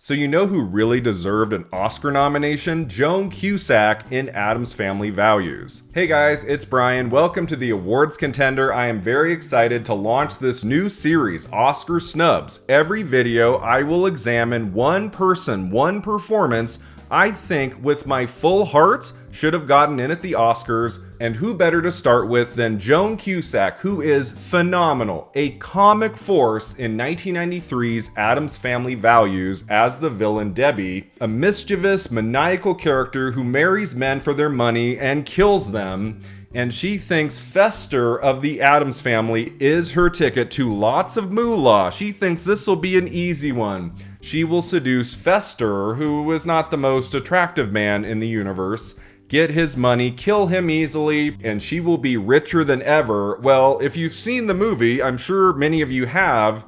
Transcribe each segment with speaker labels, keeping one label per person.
Speaker 1: So you know who really deserved an Oscar nomination? Joan Cusack in Addams Family Values. Hey guys, it's Brian. Welcome to the awards contender. I am very excited to launch this new series, Oscar Snubs. Every video I will examine one person, one performance I think with my full heart should have gotten in at the Oscars, and who better to start with than Joan Cusack, who is phenomenal, a comic force in 1993's Addams Family Values as the villain Debbie, a mischievous, maniacal character who marries men for their money and kills them. And she thinks Fester of the Addams Family is her ticket to lots of moolah. She thinks this will be an easy one. She will seduce Fester, who is not the most attractive man in the universe, get his money, kill him easily, and she will be richer than ever. Well, if you've seen the movie, I'm sure many of you have,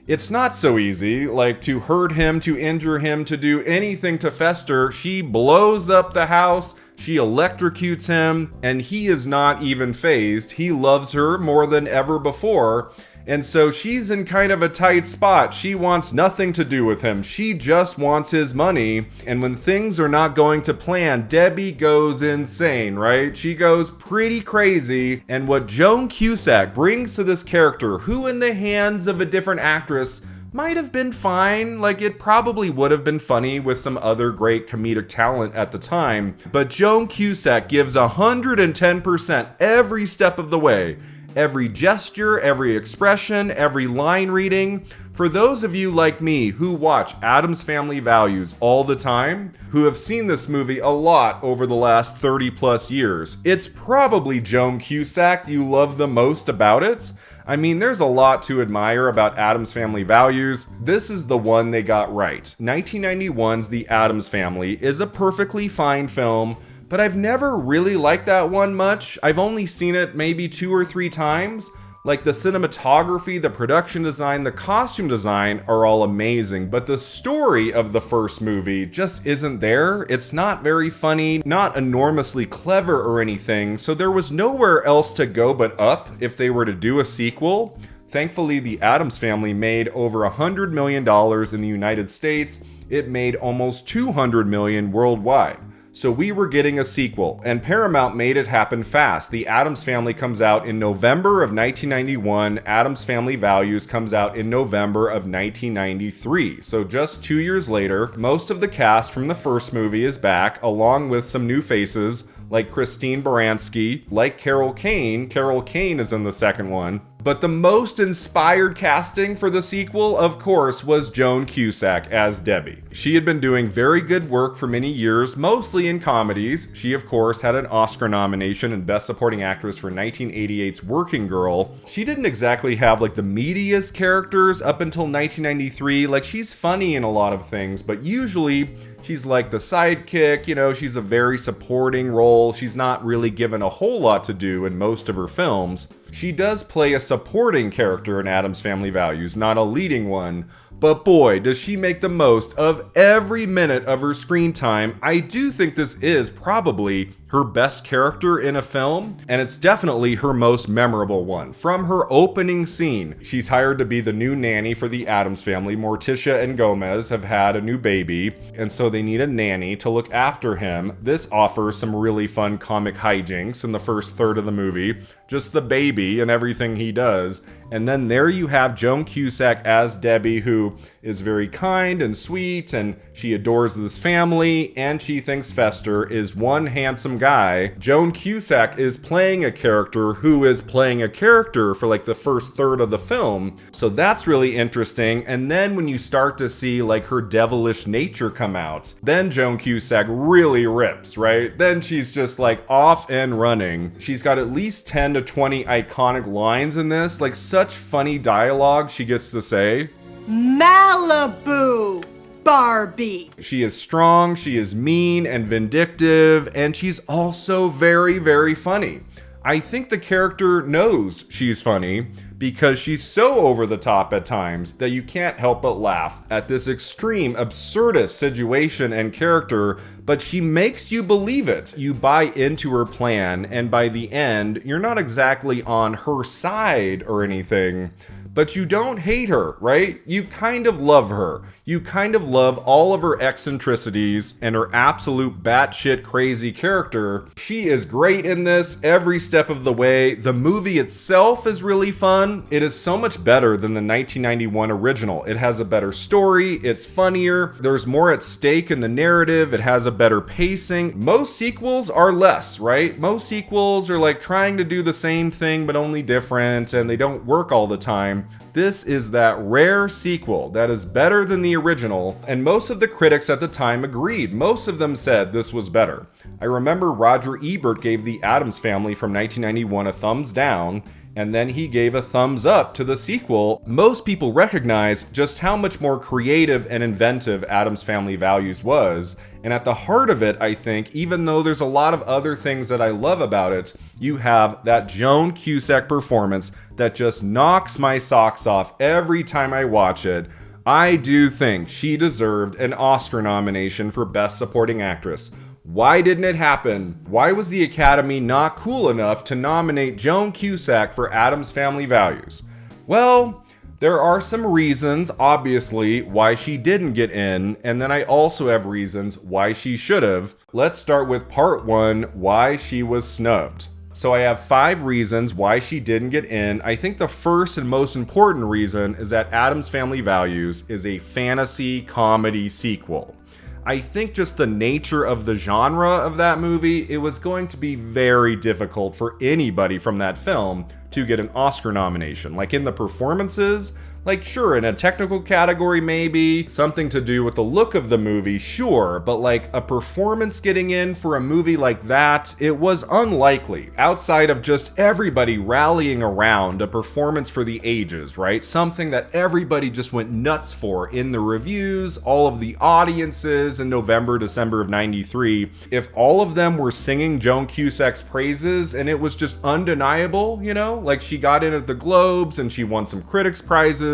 Speaker 1: it's not so easy, like to hurt him, to injure him, to do anything to Fester. She blows up the house, she electrocutes him, and he is not even fazed. He loves her more than ever before. And so she's in kind of a tight spot. She wants nothing to do with him. She just wants his money. And when things are not going to plan, Debbie goes insane, right? She goes pretty crazy. And what Joan Cusack brings to this character, who in the hands of a different actress might have been fine, like it probably would have been funny with some other great comedic talent at the time, but Joan Cusack gives 110% every step of the way. Every gesture, every expression, every line reading. For those of you like me who watch Addams Family Values all the time, who have seen this movie a lot over the last 30 plus years, it's probably Joan Cusack you love the most about it. I mean, there's a lot to admire about Addams Family Values. This is the one they got right. 1991's The Addams Family is a perfectly fine film, but I've never really liked that one much. I've only seen it maybe 2 or 3 times. Like the cinematography, the production design, the costume design are all amazing, but the story of the first movie just isn't there. It's not very funny, not enormously clever or anything, so there was nowhere else to go but up if they were to do a sequel. Thankfully, the Addams Family made over $100 million in the United States. It made almost $200 million worldwide. So we were getting a sequel, and Paramount made it happen fast. The Addams Family comes out in November of 1991. Addams Family Values comes out in November of 1993. So just 2 years later, most of the cast from the first movie is back, along with some new faces like Christine Baranski, like Carol Kane. Carol Kane is in the second one. But the most inspired casting for the sequel, of course, was Joan Cusack as Debbie. She had been doing very good work for many years, mostly in comedies. She, of course, had an Oscar nomination and Best Supporting Actress for 1988's Working Girl. She didn't exactly have like the meatiest characters up until 1993. Like, she's funny in a lot of things, but usually she's like the sidekick, you know, she's a very supporting role. She's not really given a whole lot to do in most of her films. She does play a supporting character in Addams Family Values, not a leading one. But boy, does she make the most of every minute of her screen time. I do think this is probably her best character in a film, and it's definitely her most memorable one. From her opening scene, she's hired to be the new nanny for the Addams Family. Morticia and Gomez have had a new baby, and so they need a nanny to look after him. This offers some really fun comic hijinks in the first third of the movie, just the baby and everything he does. And then there you have Joan Cusack as Debbie, who is very kind and sweet, and she adores this family, and she thinks Fester is one handsome guy. Joan Cusack is playing a character who is playing a character for like the first third of the film. So that's really interesting. And then when you start to see like her devilish nature come out, then Joan Cusack really rips, right? Then she's just like off and running. She's got at least 10 to 20 iconic lines in this, like such funny dialogue she gets to say.
Speaker 2: Malibu Barbie.
Speaker 1: She is strong, she is mean and vindictive, and she's also very, very funny. I think the character knows she's funny because she's so over the top at times that you can't help but laugh at this extreme, absurdist situation and character, but she makes you believe it. You buy into her plan, and by the end, you're not exactly on her side or anything, but you don't hate her, right? You kind of love her. You kind of love all of her eccentricities and her absolute batshit crazy character. She is great in this every step of the way. The movie itself is really fun. It is so much better than the 1991 original. It has a better story. It's funnier. There's more at stake in the narrative. It has a better pacing. Most sequels are less, right? Most sequels are like trying to do the same thing but only different, and they don't work all the time. This is that rare sequel that is better than the original, and most of the critics at the time agreed. Most of them said this was better. I remember Roger Ebert gave The Addams Family from 1991 a thumbs down, and then he gave a thumbs up to the sequel. Most people recognize just how much more creative and inventive Addams Family Values was, and at the heart of it, I think, even though there's a lot of other things that I love about it, you have that Joan Cusack performance that just knocks my socks off every time I watch it. I do think she deserved an Oscar nomination for Best Supporting Actress. Why didn't it happen? Why was the Academy not cool enough to nominate Joan Cusack for Addams Family Values? Well, there are some reasons, obviously, why she didn't get in, and then I also have reasons why she should have. Let's start with part one, why she was snubbed. So I have 5 reasons why she didn't get in. I think the first and most important reason is that Addams Family Values is a fantasy comedy sequel. I think just the nature of the genre of that movie, it was going to be very difficult for anybody from that film to get an Oscar nomination. Like in the performances, like sure, in a technical category maybe, something to do with the look of the movie, sure, but like a performance getting in for a movie like that, it was unlikely. Outside of just everybody rallying around a performance for the ages, right? Something that everybody just went nuts for in the reviews, all of the audiences in November, December of '93. If all of them were singing Joan Cusack's praises and it was just undeniable, you know, like she got in at the Globes and she won some critics prizes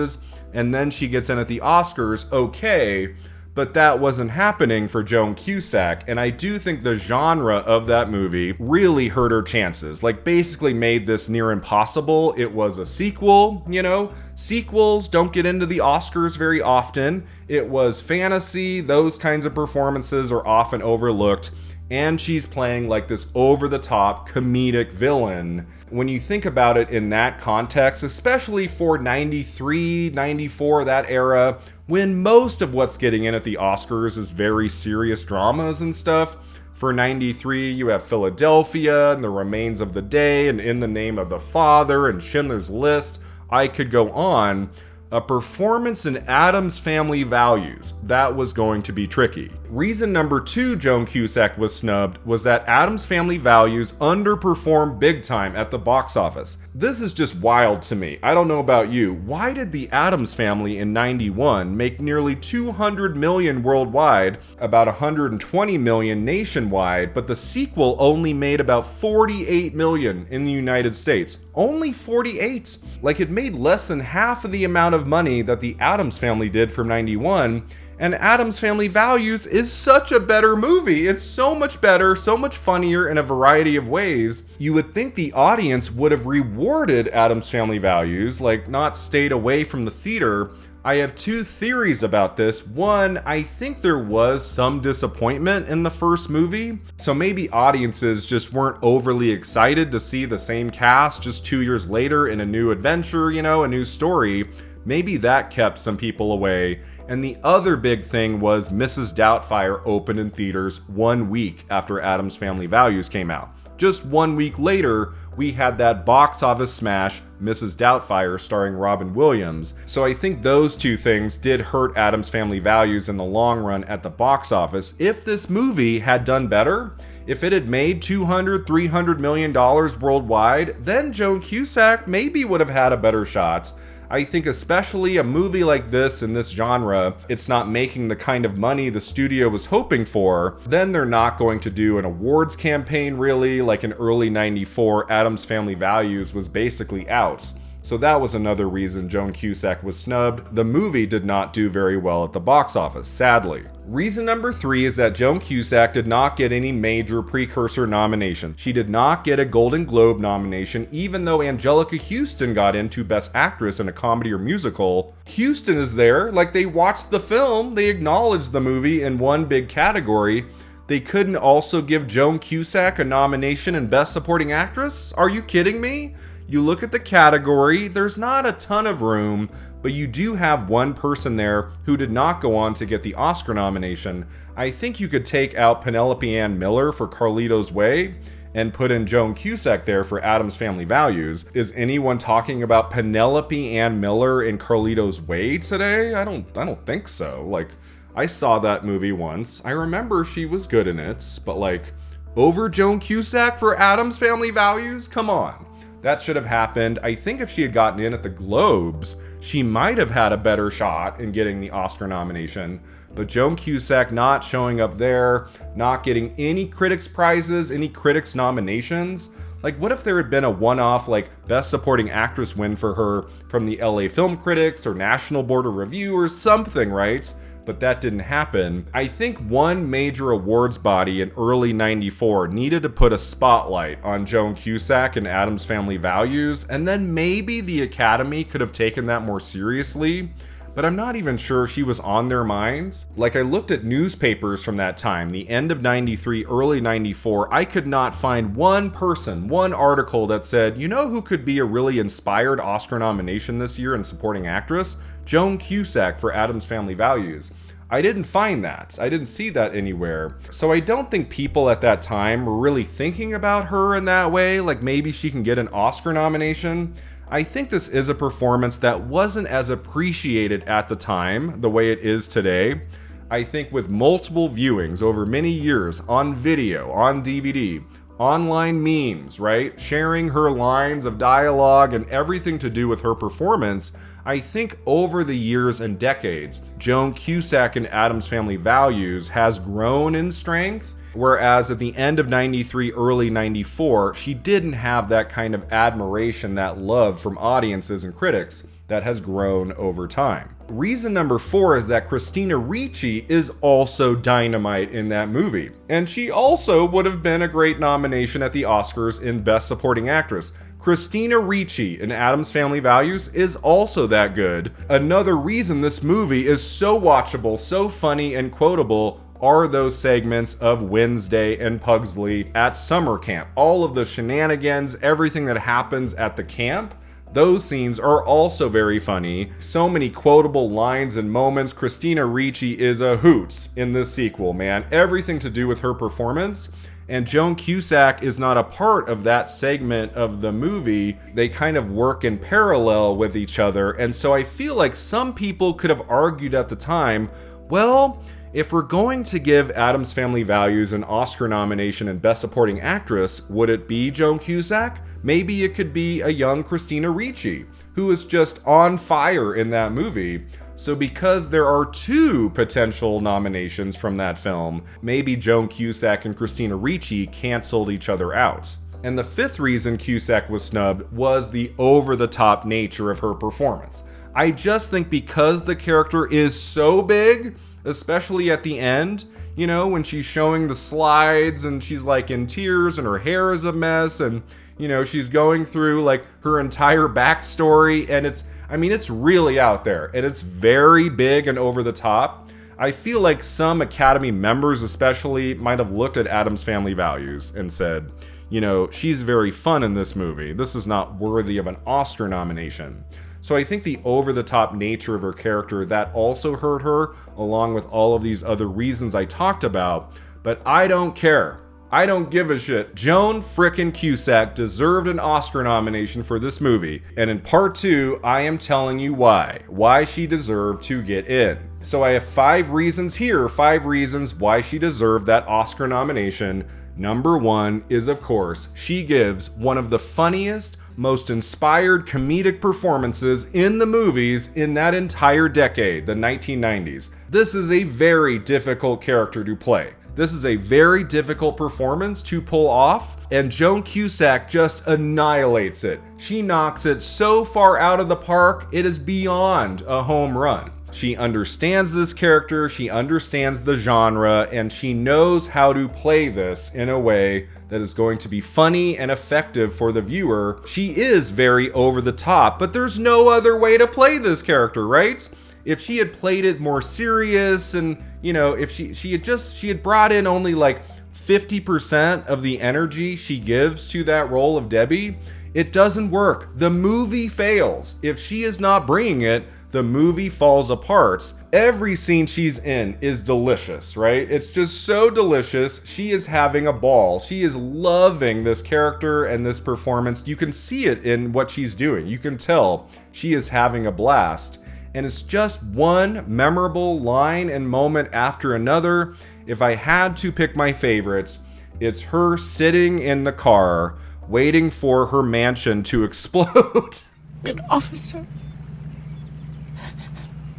Speaker 1: and then she gets in at the Oscars, okay, but that wasn't happening for Joan Cusack, and I do think the genre of that movie really hurt her chances, like basically made this near impossible. It was a sequel, you know, sequels don't get into the Oscars very often. It was fantasy, those kinds of performances are often overlooked. And she's playing like this over-the-top comedic villain. When you think about it in that context, especially for 93, 94, that era, when most of what's getting in at the Oscars is very serious dramas and stuff. For 93, you have Philadelphia and The Remains of the Day and In the Name of the Father and Schindler's List. I could go on. A performance in Addams Family Values, that was going to be tricky. Reason number 2 Joan Cusack was snubbed was that Addams Family Values underperformed big time at the box office. This is just wild to me. I don't know about you. Why did the Addams Family in 91 make nearly 200 million worldwide, about 120 million nationwide, but the sequel only made about 48 million in the United States? Only 48. Like it made less than half of the amount of money that the Addams Family did from 91, and Addams Family Values is such a better movie. It's so much better, so much funnier in a variety of ways. You would think the audience would have rewarded Addams Family Values, like not stayed away from the theater. I have 2 theories about this. One, I think there was some disappointment in the first movie, so maybe audiences just weren't overly excited to see the same cast just 2 years later in a new adventure, you know, a new story. Maybe that kept some people away. And the other big thing was Mrs. Doubtfire opened in theaters 1 week after Addams Family Values came out. Just 1 week later, we had that box office smash, Mrs. Doubtfire, starring Robin Williams. So I think those 2 things did hurt Addams Family Values in the long run at the box office. If this movie had done better, if it had made $200, $300 million worldwide, then Joan Cusack maybe would have had a better shot. I think especially a movie like this in this genre, it's not making the kind of money the studio was hoping for, then they're not going to do an awards campaign really, like in early '94, Addams Family Values was basically out. So that was another reason Joan Cusack was snubbed. The movie did not do very well at the box office, sadly. Reason number 3 is that Joan Cusack did not get any major precursor nominations. She did not get a Golden Globe nomination, even though Angelica Houston got into Best Actress in a Comedy or Musical. Houston is there, like they watched the film, they acknowledged the movie in one big category. They couldn't also give Joan Cusack a nomination in Best Supporting Actress? Are you kidding me? You look at the category, there's not a ton of room, but you do have one person there who did not go on to get the Oscar nomination. I think you could take out Penelope Ann Miller for Carlito's Way and put in Joan Cusack there for Addams Family Values. Is anyone talking about Penelope Ann Miller in Carlito's Way today? I don't think so. Like, I saw that movie once. I remember she was good in it, but like, over Joan Cusack for Addams Family Values? Come on. That should have happened. I think if she had gotten in at the Globes, she might have had a better shot in getting the Oscar nomination. But Joan Cusack not showing up there, not getting any critics prizes, any critics nominations. Like, what if there had been a one-off, like, Best Supporting Actress win for her from the LA Film Critics or National Board of Review or something, right? But that didn't happen. I think one major awards body in early '94 needed to put a spotlight on Joan Cusack and Addams Family Values, and then maybe the Academy could have taken that more seriously. But I'm not even sure she was on their minds. Like, I looked at newspapers from that time, the end of '93, early '94, I could not find one person, one article that said, you know who could be a really inspired Oscar nomination this year in Supporting Actress? Joan Cusack for Addams Family Values. I didn't find that. I didn't see that anywhere. So I don't think people at that time were really thinking about her in that way, like maybe she can get an Oscar nomination. I think this is a performance that wasn't as appreciated at the time, the way it is today. I think with multiple viewings over many years on video, on DVD, online memes, right? Sharing her lines of dialogue and everything to do with her performance, I think over the years and decades, Joan Cusack in Addams Family Values has grown in strength. Whereas at the end of '93, early '94, she didn't have that kind of admiration, that love from audiences and critics that has grown over time. Reason number 4 is that Christina Ricci is also dynamite in that movie. And she also would have been a great nomination at the Oscars in Best Supporting Actress. Christina Ricci in Addams Family Values is also that good. Another reason this movie is so watchable, so funny and quotable are those segments of Wednesday and Pugsley at summer camp. All of the shenanigans, everything that happens at the camp, those scenes are also very funny. So many quotable lines and moments. Christina Ricci is a hoot in this sequel, man. Everything to do with her performance. And Joan Cusack is not a part of that segment of the movie. They kind of work in parallel with each other. And so I feel like some people could have argued at the time, well, if we're going to give Addams Family Values an Oscar nomination in Best Supporting Actress, would it be Joan Cusack? Maybe it could be a young Christina Ricci, who is just on fire in that movie. So because there are 2 potential nominations from that film, maybe Joan Cusack and Christina Ricci canceled each other out. And the 5th reason Cusack was snubbed was the over-the-top nature of her performance. I just think because the character is so big, especially at the end, you know, when she's showing the slides and she's like in tears and her hair is a mess and, you know, she's going through like her entire backstory and it's really out there and it's very big and over the top. I feel like some Academy members especially might have looked at Addams Family Values and said, you know, she's very fun in this movie. This is not worthy of an Oscar nomination. So I think the over-the-top nature of her character, that also hurt her, along with all of these other reasons I talked about. But I don't care. I don't give a shit. Joan frickin' Cusack deserved an Oscar nomination for this movie. And in part 2, I am telling you why she deserved to get in. So I have 5 reasons here, 5 reasons why she deserved that Oscar nomination. Number 1 is, of course, she gives one of the funniest, most inspired comedic performances in the movies in that entire decade, the 1990s. This is a very difficult character to play. This is a very difficult performance to pull off, and Joan Cusack just annihilates it. She knocks it so far out of the park, it is beyond a home run. She understands this character, she understands the genre, and she knows how to play this in a way that is going to be funny and effective for the viewer. She is very over the top, but there's no other way to play this character, right? If she had played it more serious and, if she had brought in only like 50% of the energy she gives to that role of Debbie, it doesn't work. The movie fails. If she is not bringing it, the movie falls apart. Every scene she's in is delicious, right? It's just so delicious. She is having a ball. She is loving this character and this performance. You can see it in what she's doing. You can tell she is having a blast. And it's just one memorable line and moment after another. If I had to pick my favorites, it's her sitting in the car waiting for her mansion to explode.
Speaker 2: An officer.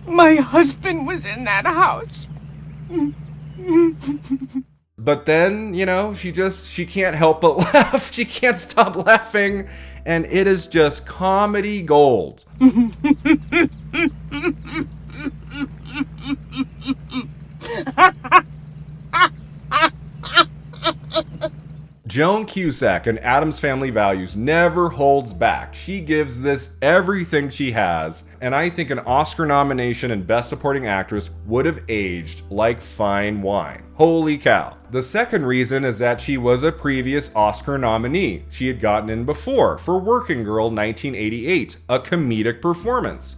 Speaker 2: My husband was in that house.
Speaker 1: But then, she can't help but laugh. She can't stop laughing. And it is just comedy gold. Joan Cusack in Addams Family Values never holds back. She gives this everything she has, and I think an Oscar nomination and Best Supporting Actress would have aged like fine wine. Holy cow. The second reason is that she was a previous Oscar nominee. She had gotten in before for Working Girl 1988, a comedic performance.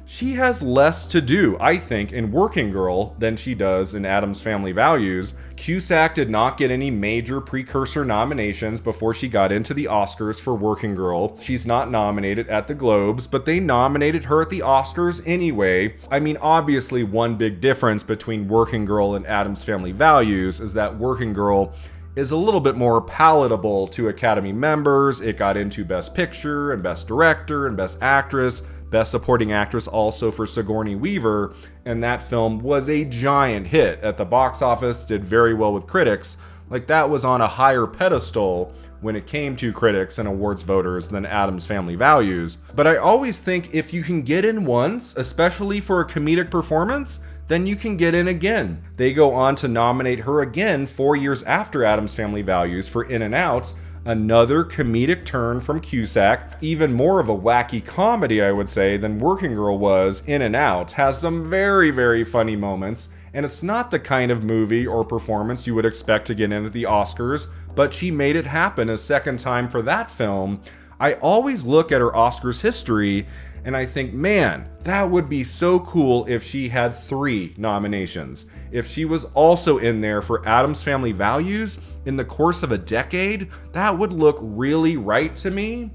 Speaker 1: She has less to do, I think, in Working Girl than she does in Addams Family Values. Cusack did not get any major precursor nominations before she got into the Oscars for Working Girl. She's not nominated at the Globes, but they nominated her at the Oscars anyway. I mean, obviously, one big difference between Working Girl and Addams Family Values is that Working Girl is a little bit more palatable to Academy members. It got into Best Picture and Best Director and Best Actress, Best Supporting Actress also for Sigourney Weaver, and that film was a giant hit at the box office, did very well with critics. Like, that was on a higher pedestal when it came to critics and awards voters than Addams Family Values. But I always think if you can get in once, especially for a comedic performance, then you can get in again. They go on to nominate her again 4 years after Addams Family Values for In and Out, another comedic turn from Cusack, even more of a wacky comedy, I would say, than Working Girl was. In and Out has some very, very funny moments, and it's not the kind of movie or performance you would expect to get in at the Oscars, but she made it happen a second time for that film. I always look at her Oscars history and I think, man, that would be so cool if she had 3 nominations. If she was also in there for Addams Family Values in the course of a decade, that would look really right to me.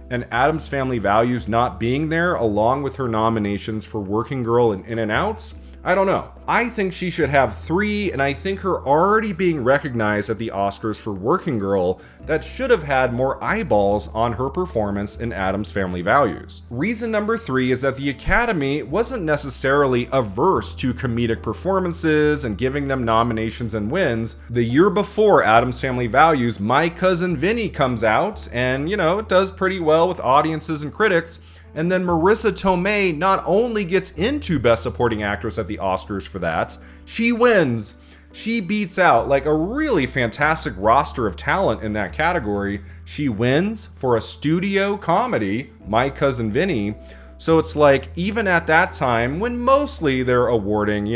Speaker 1: And Addams Family Values not being there along with her nominations for Working Girl and In and Out, I don't know. I think she should have 3, and I think her already being recognized at the Oscars for Working Girl, that should have had more eyeballs on her performance in Addams Family Values. Reason number 3 is that the Academy wasn't necessarily averse to comedic performances and giving them nominations and wins. The year before Addams Family Values, My Cousin Vinny comes out, and it does pretty well with audiences and critics. And then Marissa Tomei not only gets into Best Supporting Actress at the Oscars for that, she wins. She beats out like a really fantastic roster of talent in that category. She wins for a studio comedy, My Cousin Vinny. So it's like, even at that time, when mostly they're awarding,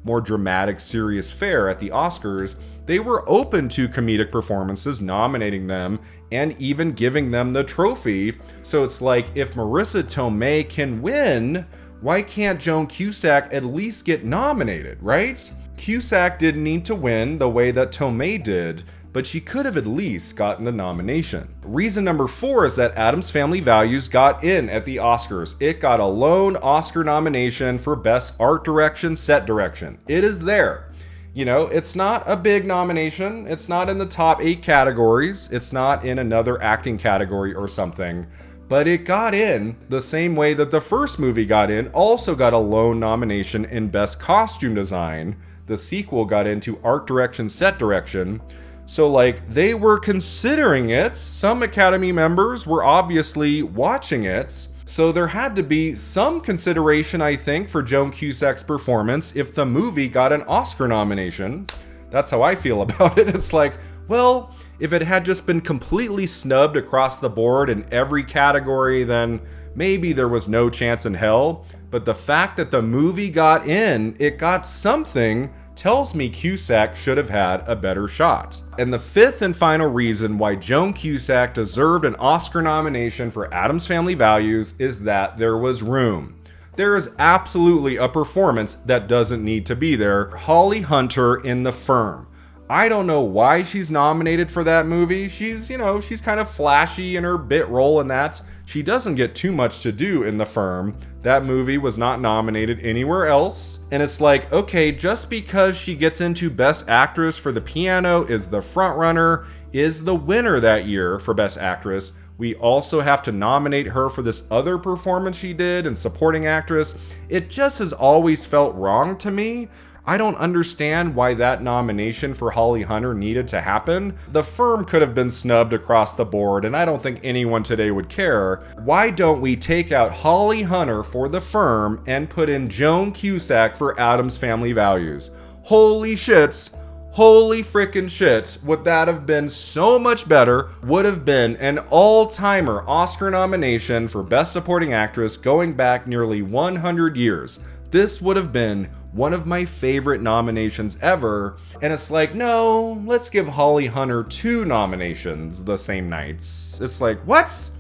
Speaker 1: more dramatic, serious fare at the Oscars, they were open to comedic performances, nominating them, and even giving them the trophy. So it's like, if Marissa Tomei can win, why can't Joan Cusack at least get nominated, right? Cusack didn't need to win the way that Tomei did, but she could have at least gotten the nomination. Reason number 4 is that Addams Family Values got in at the Oscars. It got a lone Oscar nomination for Best Art Direction, Set Direction. It is there. It's not a big nomination. It's not in the top 8 categories. It's not in another acting category or something. but it got in the same way that the first movie got in, also got a lone nomination in Best Costume Design. The sequel got into Art Direction, Set Direction. So like, they were considering it. Some Academy members were obviously watching it. So there had to be some consideration, I think, for Joan Cusack's performance if the movie got an Oscar nomination. That's how I feel about it. It's like, well, if it had just been completely snubbed across the board in every category, then maybe there was no chance in hell. But the fact that the movie got in, it got something, tells me Cusack should have had a better shot. And the fifth and final reason why Joan Cusack deserved an Oscar nomination for Addams Family Values is that there was room. There is absolutely a performance that doesn't need to be there. Holly Hunter in The Firm. I don't know why she's nominated for that movie. She's kind of flashy in her bit role in that. She doesn't get too much to do in The Firm. That movie was not nominated anywhere else. And it's like, okay, just because she gets into Best Actress for The Piano, is the frontrunner, is the winner that year for Best Actress, we also have to nominate her for this other performance she did in Supporting Actress. It just has always felt wrong to me. I don't understand why that nomination for Holly Hunter needed to happen. The Firm could have been snubbed across the board, and I don't think anyone today would care. Why don't we take out Holly Hunter for The Firm and put in Joan Cusack for Addams Family Values? Holy shits. Holy frickin' shit, would that have been so much better, would have been an all-timer Oscar nomination for Best Supporting Actress going back nearly 100 years. This would have been one of my favorite nominations ever, and it's like, no, let's give Holly Hunter 2 nominations the same nights. It's like, what?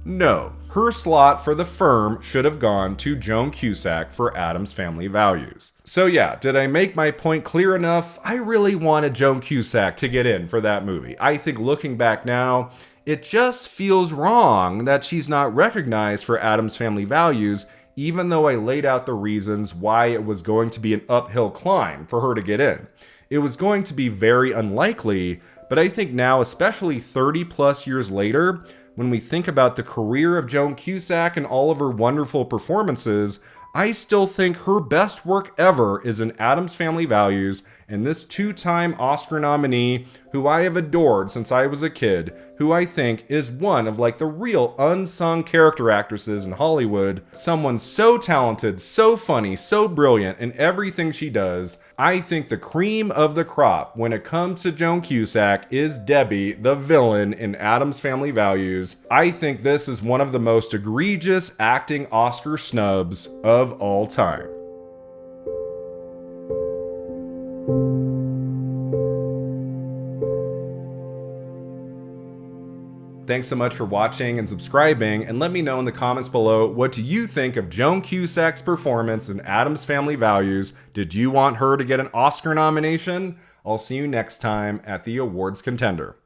Speaker 1: No. Her slot for The Firm should have gone to Joan Cusack for Addams Family Values. So yeah, did I make my point clear enough? I really wanted Joan Cusack to get in for that movie. I think looking back now, it just feels wrong that she's not recognized for Addams Family Values, even though I laid out the reasons why it was going to be an uphill climb for her to get in. It was going to be very unlikely, but I think now, especially 30 plus years later, when we think about the career of Joan Cusack and all of her wonderful performances, I still think her best work ever is in Addams Family Values, and this 2-time Oscar nominee, who I have adored since I was a kid, who I think is one of like the real unsung character actresses in Hollywood, someone so talented, so funny, so brilliant in everything she does. I think the cream of the crop when it comes to Joan Cusack is Debbie, the villain in Addams Family Values. I think this is one of the most egregious acting Oscar snubs of all time. Thanks so much for watching and subscribing, and let me know in the comments below, what do you think of Joan Cusack's performance in Addams Family Values? Did you want her to get an Oscar nomination? I'll see you next time at the Awards Contender.